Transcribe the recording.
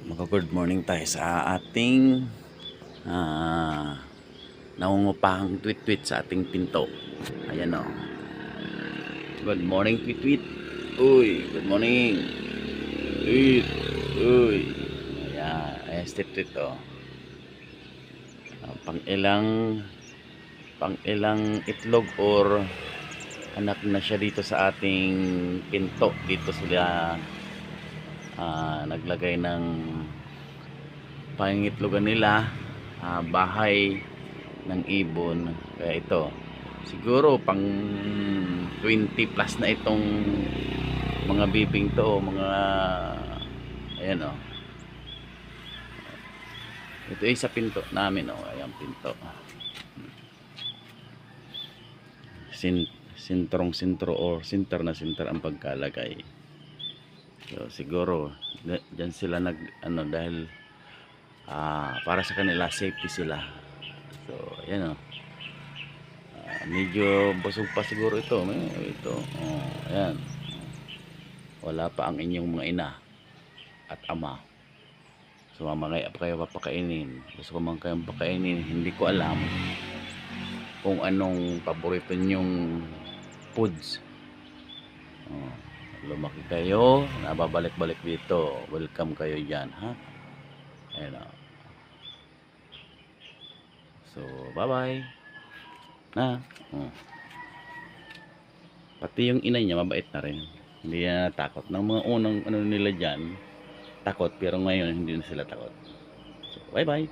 Mag-good morning tayo sa ating nangungupahang tweet-tweet sa ating pinto. Ayan o. Good morning, tweet-tweet. Uy, good morning. Tweet. Uy. Ayan. Ayan, tweet-tweet o. Pang ilang itlog or anak na siya dito sa ating pinto. Dito sila naglagay ng pangitlogan nila, bahay ng ibon. Kaya ito siguro pang 20 plus na itong mga bibing to, mga ayan o. Ito ay sa pinto namin o. Ayan pinto, sintrong-sintro or sinter na sinter ang pagkalagay. So siguro dyan sila nag dahil para sa kanila safety sila. So ayan o. Medyo busog pa siguro ito. Ito. Ayan. Wala pa ang inyong mga ina at ama. So mamaya pa kayo papakainin. Gusto ko man kayong pakainin. Hindi ko alam kung anong paborito nyong foods. Lumaki kayo, nababalik-balik dito. Welcome kayo dyan, ha? Ayan o. So bye bye na. Pati yung ina niya mabait na rin, hindi na natakot ng mga unang nila dyan. Takot pero ngayon hindi na sila takot. So bye bye.